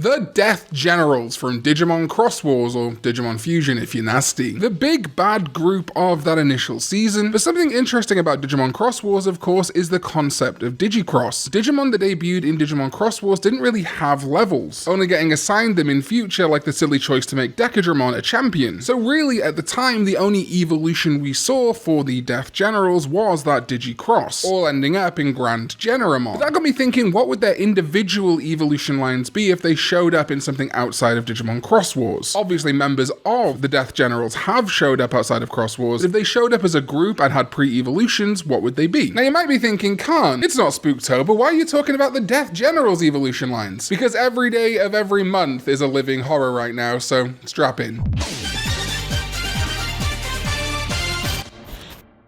The Death Generals from Digimon Xros Wars, or Digimon Fusion if you're nasty. The big bad group of that initial season. But something interesting about Digimon Xros Wars, of course, is the concept of Digicross. Digimon that debuted in Digimon Xros Wars didn't really have levels, only getting assigned them in future, like the silly choice to make Decadramon a champion. So really, at the time, the only evolution we saw for the Death Generals was that Digicross, all ending up in Grand Generamon. But that got me thinking, what would their individual evolution lines be if they showed up in something outside of Digimon Xros Wars? Obviously, members of the Death Generals have showed up outside of Xros Wars. If they showed up as a group and had pre-evolutions, what would they be? Now, you might be thinking, Karn, it's not Spooktober, why are you talking about the Death Generals evolution lines? Because every day of every month is a living horror right now, so strap in.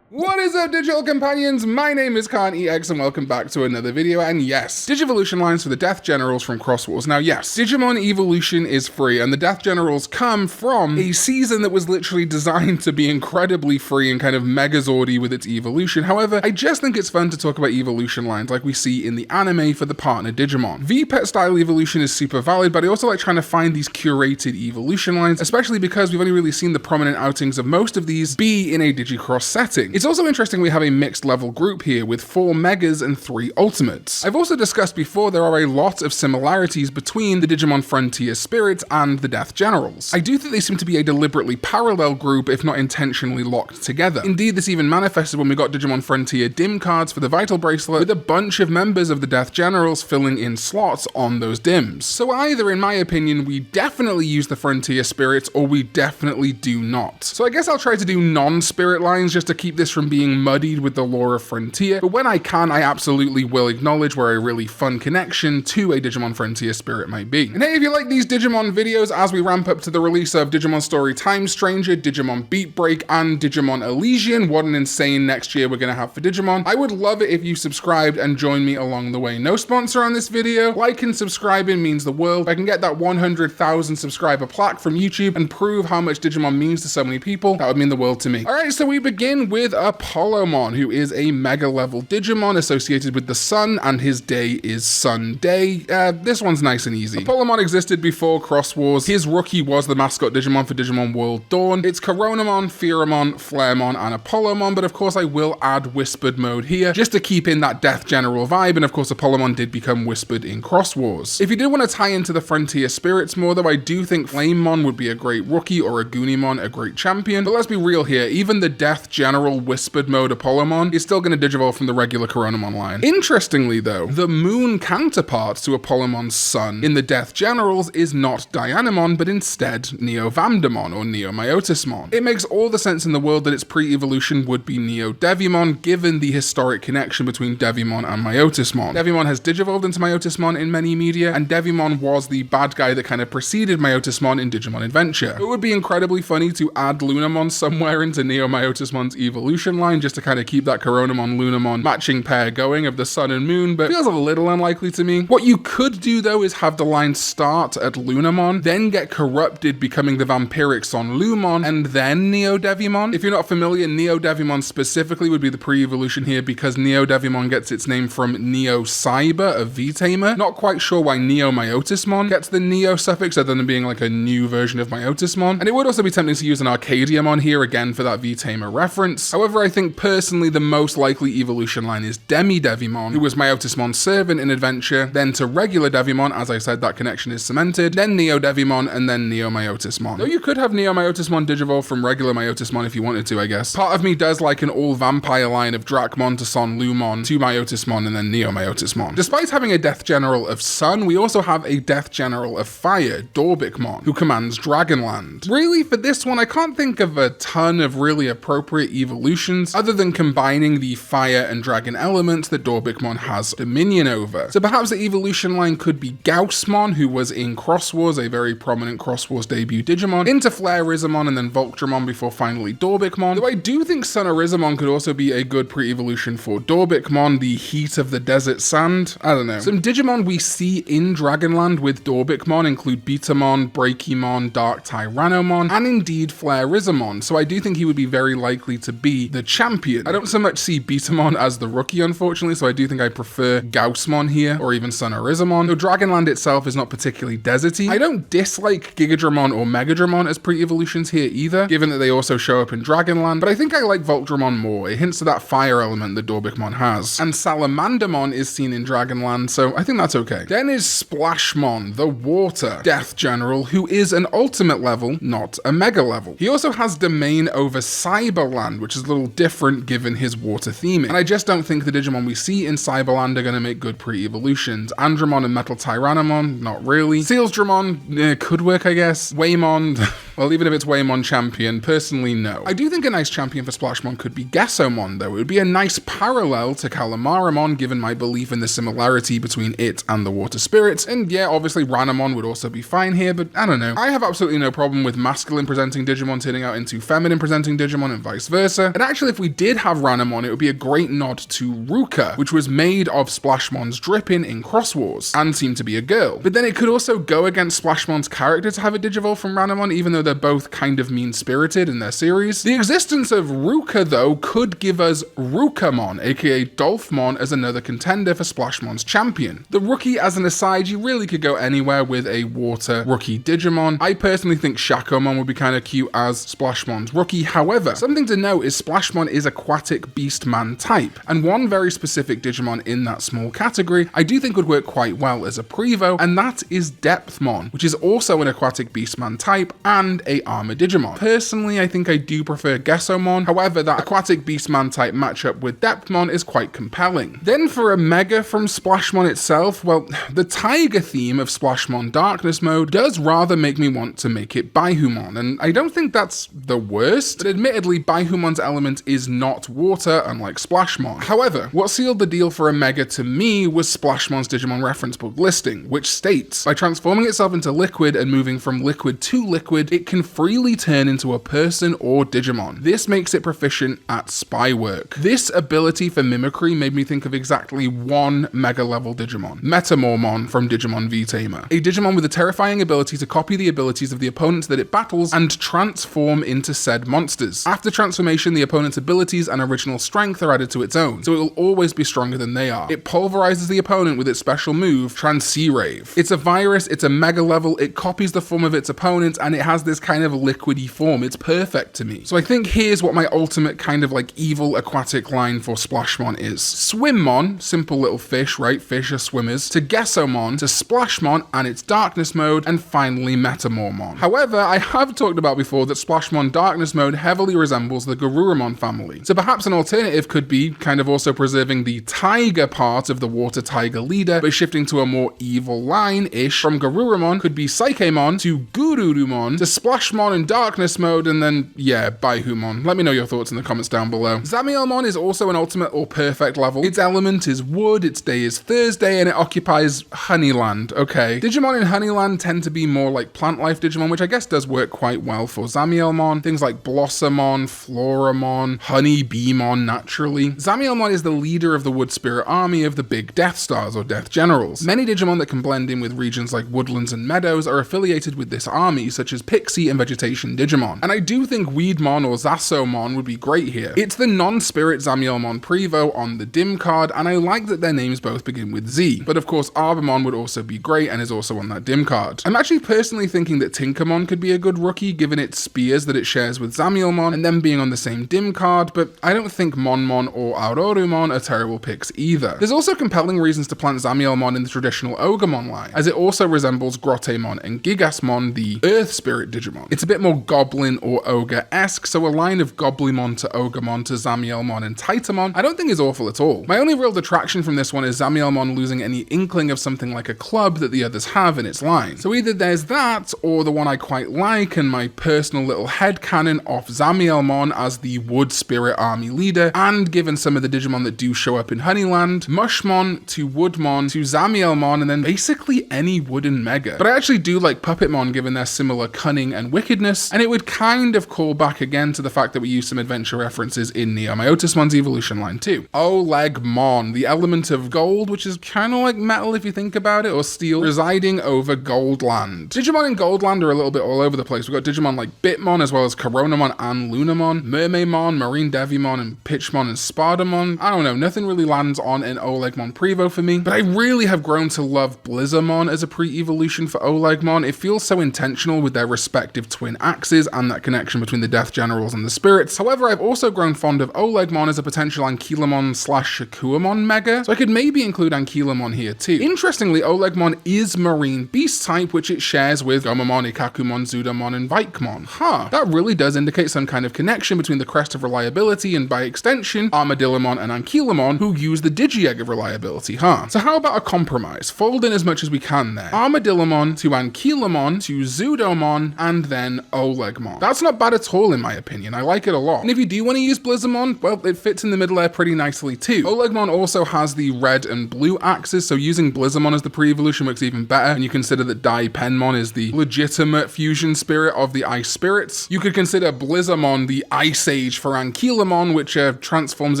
What is up, digital companions? My name is Karn EX and welcome back to another video. And yes, Digivolution lines for the Death Generals from Xros Wars. Now yes, Digimon evolution is free and the Death Generals come from a season that was literally designed to be incredibly free and kind of megazordy with its evolution. However, I just think it's fun to talk about evolution lines like we see in the anime for the partner Digimon. V-Pet style evolution is super valid, but I also like trying to find these curated evolution lines, especially because we've only really seen the prominent outings of most of these be in a Digicross setting. It's also interesting we have a mixed level group here with 4 Megas and 3 Ultimates. I've also discussed before there are a lot of similarities between the Digimon Frontier Spirits and the Death Generals. I do think they seem to be a deliberately parallel group if not intentionally locked together. Indeed, this even manifested when we got Digimon Frontier DIM cards for the Vital Bracelet with a bunch of members of the Death Generals filling in slots on those DIMs. So either, in my opinion, we definitely use the Frontier Spirits or we definitely do not. So I guess I'll try to do non-spirit lines just to keep this from being muddied with the lore of Frontier, but when I can, I absolutely will acknowledge where a really fun connection to a Digimon Frontier spirit might be. And hey, if you like these Digimon videos as we ramp up to the release of Digimon Story Time Stranger, Digimon Beat Break, and Digimon Elysian, what an insane next year we're gonna have for Digimon, I would love it if you subscribed and joined me along the way. No sponsor on this video. Like and subscribing means the world. If I can get that 100,000 subscriber plaque from YouTube and prove how much Digimon means to so many people, that would mean the world to me. Alright, so we begin with Apollomon, who is a mega level Digimon associated with the sun, and his day is Sunday. This one's nice and easy. Apollomon existed before Xros Wars. His rookie was the mascot Digimon for Digimon World Dawn. It's Coronamon, Pheramon, Flaremon, and Apollomon, but of course I will add Whispered mode here, just to keep in that Death General vibe, and of course Apollomon did become Whispered in Xros Wars. If you did want to tie into the Frontier Spirits more though, I do think Flamemon would be a great rookie, or a Gunimon a great champion, but let's be real here, even the Death General Whispered mode Apollomon is still going to digivolve from the regular Coronamon line. Interestingly though, the moon counterpart to Apollomon's sun in the Death Generals is not Dianamon, but instead NeoVamdamon or Neomyotismon. It makes all the sense in the world that its pre-evolution would be NeoDevimon, given the historic connection between Devimon and Myotismon. Devimon has digivolved into Myotismon in many media, and Devimon was the bad guy that kind of preceded Myotismon in Digimon Adventure. It would be incredibly funny to add Lunamon somewhere into Neomyotismon's evolution line, just to kind of keep that Coronamon-Lunamon matching pair going of the sun and moon, but feels a little unlikely to me. What you could do though is have the line start at Lunamon, then get corrupted becoming the Vampiric Sonlumon, and then NeoDevimon. If you're not familiar, NeoDevimon specifically would be the pre-evolution here because NeoDevimon gets its name from Neo-Cyber, a V-Tamer. Not quite sure why Neomyotismon gets the Neo suffix other than being like a new version of Myotismon, and it would also be tempting to use an Arcadiamon here again for that V-Tamer reference. However, I think personally the most likely evolution line is DemiDevimon, who was Myotismon's servant in Adventure, then to regular Devimon, as I said, that connection is cemented, then NeoDevimon, and then Neomyotismon. Though you could have Neomyotismon digivolve from regular Myotismon if you wanted to, I guess. Part of me does like an all-vampire line of Dracmon to Sonlumon to Myotismon and then Neomyotismon. Despite having a Death General of Sun, we also have a Death General of Fire, Dorbickmon, who commands Dragonland. Really, for this one, I can't think of a ton of really appropriate evolutions, other than combining the fire and dragon elements that Dorbickmon has dominion over. So perhaps the evolution line could be Gaussmon, who was in Xros Wars, a very prominent Xros Wars debut Digimon, into Flareizamon and then Voltramon before finally Dorbickmon. Though I do think Sunarizamon could also be a good pre-evolution for Dorbickmon, the heat of the desert sand. I don't know. Some Digimon we see in Dragonland with Dorbickmon include Betamon, Breakymon, Dark Tyrannomon, and indeed Flareizamon, so I do think he would be very likely to be be the champion. I don't so much see Betamon as the rookie, unfortunately, so I do think I prefer Gaussmon here, or even Sonorizamon, though Dragonland itself is not particularly deserty. I don't dislike Gigadramon or Megadramon as pre-evolutions here either, given that they also show up in Dragonland, but I think I like Voltdramon more. It hints to that fire element that Dorbickmon has. And Salamandermon is seen in Dragonland, so I think that's okay. Then is Splashmon, the water death general, who is an ultimate level, not a mega level. He also has domain over Cyberland, which is a little different given his water theming. And I just don't think the Digimon we see in Cyberland are going to make good pre-evolutions. Andromon and Metal Tyrannomon, not really. Sealsdramon, could work, I guess. Waymon, well, even if it's Waymon champion, personally, no. I do think a nice champion for Splashmon could be Gessomon, though. It would be a nice parallel to Calamaramon, given my belief in the similarity between it and the water spirits. And yeah, obviously Ranamon would also be fine here, but I don't know. I have absolutely no problem with masculine presenting Digimon turning out into feminine presenting Digimon and vice versa. And actually, if we did have Ranamon, it would be a great nod to Ruka, which was made of Splashmon's Drippin in Xros Wars, and seemed to be a girl. But then it could also go against Splashmon's character to have a Digivolve from Ranamon, even though they're both kind of mean-spirited in their series. The existence of Ruka, though, could give us Rukamon, aka Dolphmon, as another contender for Splashmon's champion. The rookie, as an aside, you really could go anywhere with a water rookie Digimon. I personally think Shakomon would be kind of cute as Splashmon's rookie. However, something to note is Splashmon is aquatic beastman type, and one very specific Digimon in that small category I do think would work quite well as a Prevo, and that is Depthmon, which is also an aquatic beastman type and a armor Digimon. Personally, I think I do prefer Gessomon. However, that aquatic beastman type matchup with Depthmon is quite compelling. Then for a mega from Splashmon itself, well, the tiger theme of Splashmon Darkness Mode does rather make me want to make it Baihumon, and I don't think that's the worst, but admittedly Baihumon's element is not water, unlike Splashmon. However, what sealed the deal for a mega to me was Splashmon's Digimon reference book listing, which states, by transforming itself into liquid and moving from liquid to liquid, it can freely turn into a person or Digimon. This makes it proficient at spy work. This ability for mimicry made me think of exactly one mega level Digimon, Metamormon from Digimon V-Tamer. A Digimon with a terrifying ability to copy the abilities of the opponents that it battles and transform into said monsters. After transformation, the opponent's abilities and original strength are added to its own, so it will always be stronger than they are. It pulverizes the opponent with its special move, Transirave. It's a virus, it's a mega level, it copies the form of its opponent, and it has this kind of liquidy form. It's perfect to me. So I think here's what my ultimate kind of like evil aquatic line for Splashmon is. Swimmon, simple little fish, right? Fish are swimmers, to Gessomon, to Splashmon and its Darkness Mode, and finally Metamormon. However, I have talked about before that Splashmon Darkness Mode heavily resembles the Garurumon family. So perhaps an alternative could be kind of also preserving the tiger part of the water tiger leader, but shifting to a more evil line-ish. From Garurumon could be Psychemon to Gururumon to Splashmon in Darkness Mode, and then, yeah, Baihumon. Let me know your thoughts in the comments down below. Zamielmon is also an ultimate or perfect level. Its element is wood, its day is Thursday, and it occupies Honeyland. Okay. Digimon in Honeyland tend to be more like plant life Digimon, which I guess does work quite well for Zamielmon. Things like Blossomon, Floramon, Honeybeemon, naturally. Zamielmon is the leader of the Wood Spirit army of the Big Death Stars, or Death Generals. Many Digimon that can blend in with regions like woodlands and meadows are affiliated with this army, such as Pixie and Vegetation Digimon. And I do think Weedmon or Zasomon would be great here. It's the non-spirit Zamielmon Prevo on the dim card, and I like that their names both begin with Z. But of course, Arbamon would also be great and is also on that dim card. I'm actually personally thinking that Tinkermon could be a good rookie, given its spears that it shares with Zamielmon and them being on the same dim card, but I don't think Monmon or Aurorumon are terrible picks either. There's also compelling reasons to plant Zamielmon in the traditional Olegmon line, as it also resembles Grottemon and Gigasmon, the Earth Spirit Digimon. It's a bit more Goblin or Ogre-esque, so a line of Goblimon to Ogremon to Zamielmon and Titamon I don't think is awful at all. My only real detraction from this one is Zamielmon losing any inkling of something like a club that the others have in its line. So either there's that, or the one I quite like and my personal little headcanon of Zamielmon as the Wood Spirit Army leader, and given some of the Digimon that do show up in Honeyland, Mushmon to Woodmon to Zamielmon, and then basically any wooden mega. But I actually do like Puppetmon given their similar cunning cunning and wickedness, and it would kind of call back again to the fact that we use some adventure references in Neomyotismon's evolution line too. Olegmon, the element of gold, which is kind of like metal if you think about it, or steel, residing over Goldland. Digimon in Goldland are a little bit all over the place. We've got Digimon like Bitmon, as well as Coronamon and Lunamon, Mermaidmon, NeoDevimon, and Pitchmon and Spadamon. I don't know, nothing really lands on an Olegmon Prevo for me, but I really have grown to love Blizzamon as a pre-evolution for Olegmon. It feels so intentional with their respective twin axes and that connection between the Death Generals and the Spirits. However, I've also grown fond of Olegmon as a potential Ankylomon/Shakuamon mega, so I could maybe include Ankylomon here too. Interestingly, Olegmon is marine beast type, which it shares with Gomamon, Ikakumon, Zudomon, and Vikemon. That really does indicate some kind of connection between the Crest of Reliability and, by extension, Armadillomon and Ankylomon, who use the Digi-Egg of Reliability, So how about a compromise? Fold in as much as we can there. Armadillomon to Ankylomon to Zudomon, and then Olegmon. That's not bad at all in my opinion. I like it a lot. And if you do want to use Blizzamon, well, it fits in the middle there pretty nicely too. Olegmon also has the red and blue axes, so using Blizzamon as the pre-evolution works even better, and you consider that Daipenmon is the legitimate fusion spirit of the Ice Spirits. You could consider Blizzamon the Ice Age for Ankylomon, which transforms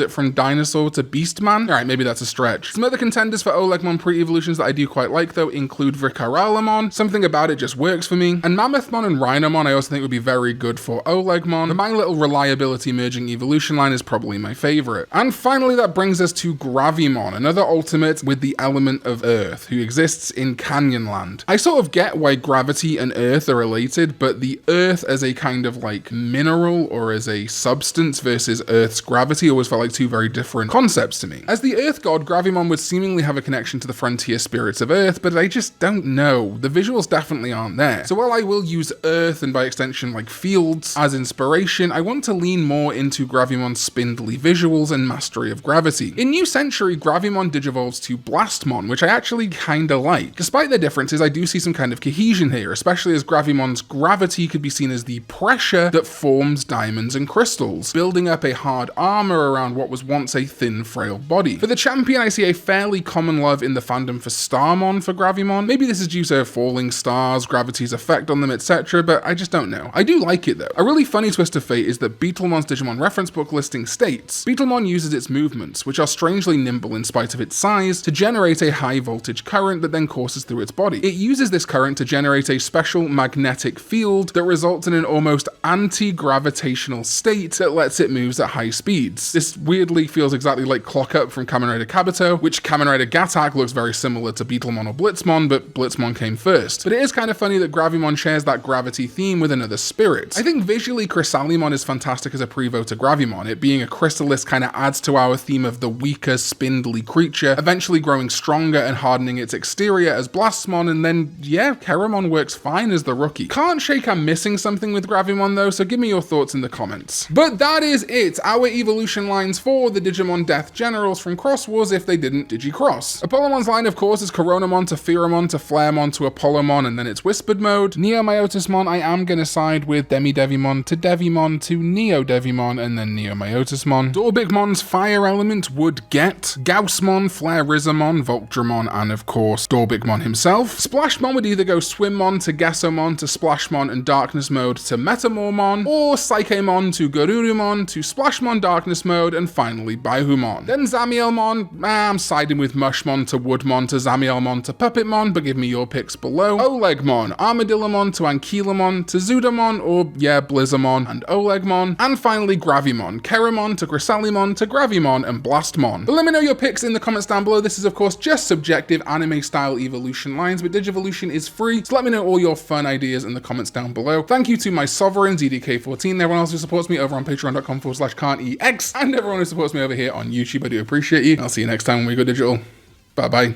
it from dinosaur to beastman. Alright, maybe that's a stretch. Some other contenders for Olegmon pre-evolutions that I do quite like though include Vicaralamon. Something about it just works for me. And Mammothmon and Rhinomon I also think would be very good for Olegmon. But my little reliability merging evolution line is probably my favorite. And finally, that brings us to Gravimon, another ultimate with the element of earth, who exists in Canyonland. I sort of get why gravity and earth are related, but the earth as a kind of like mineral or as a substance versus earth's gravity always felt like two very different concepts to me. As the earth god, Gravimon would seemingly have a connection to the frontier spirits of earth, but I just don't know. The visuals definitely aren't there. So while I will use earth and by extension like fields as inspiration, I want to lean more into Gravimon's spindly visuals and mastery of gravity. In New Century, Gravimon digivolves to Blastmon, which I actually kinda like. Despite their differences, I do see some kind of cohesion here, especially as Gravimon's gravity could be seen as the pressure that forms diamonds and crystals, building up a hard armor around what was once a thin, frail body. For the champion, I see a fairly common love in the fandom for Starmon for Gravimon. Maybe this is due to falling stars, gravity's effect on them, etc., but I just don't know. I do like it though. A really funny twist of fate is that Beetlemon's Digimon reference book listing states, Beetlemon uses its movements, which are strangely nimble in spite of its size, to generate a high voltage current that then courses through its body. It uses this current to generate a special magnetic field that results in an almost anti-gravitational state that lets it move at high speeds. This weirdly feels exactly like Clock Up from Kamen Rider Kabuto, which Kamen Rider Gattack looks very similar to Beetlemon or Blitzmon, but Blitzmon came first. But it is kind of funny that Gravimon shares that gravity theme with another spirit. I think visually Chrysalimon is fantastic as a prevo to Gravimon. It being a crystallis kind of adds to our theme of the weaker, spindly creature, eventually growing stronger and hardening its exterior as Blastmon, and then, yeah, Keramon works fine as the rookie. Can't shake I'm missing something with Gravimon though, so give me your thoughts in the comments. But that is it, our evolution lines for the Digimon Death Generals from Xros Wars if they didn't Digicross. Apollomon's line, of course, is Coronamon to Pheramon to Flaremon to Apollomon, and then it's Whispered Mode. Neomyotismon, I am gonna side with NeoDevimon to Devimon to NeoDevimon, and then Neomyotismon. Dorbickmon's fire element would get Gaussmon, Flareizamon, Voltramon, and of course, Dorbickmon himself. Splashmon would either go Swimmon to Gesomon to Splashmon and Darkness Mode to Metamormon, or Psychemon to Garurumon to Splashmon Darkness Mode, and finally Baihumon. Then Zamielmon, I'm siding with Mushmon to Woodmon to Zamielmon to Puppetmon, but give me your picks below. Olegmon, Armadillomon to Ankylomon to Zudomon, or yeah, Blizzamon and Olegmon. And finally Gravimon, Keramon to Chrysalimon to Gravimon and Blastmon. But let me know your picks in the comments down below. This is of course just subjective anime style evolution lines, but Digivolution is free, so let me know all your fun ideas in the comments down below. Thank you to my sovereign ZDK14, everyone else who supports me over on patreon.com/Karn EX, and everyone who supports me over here on YouTube. I do appreciate you. I'll see you next time when we go digital. Bye bye.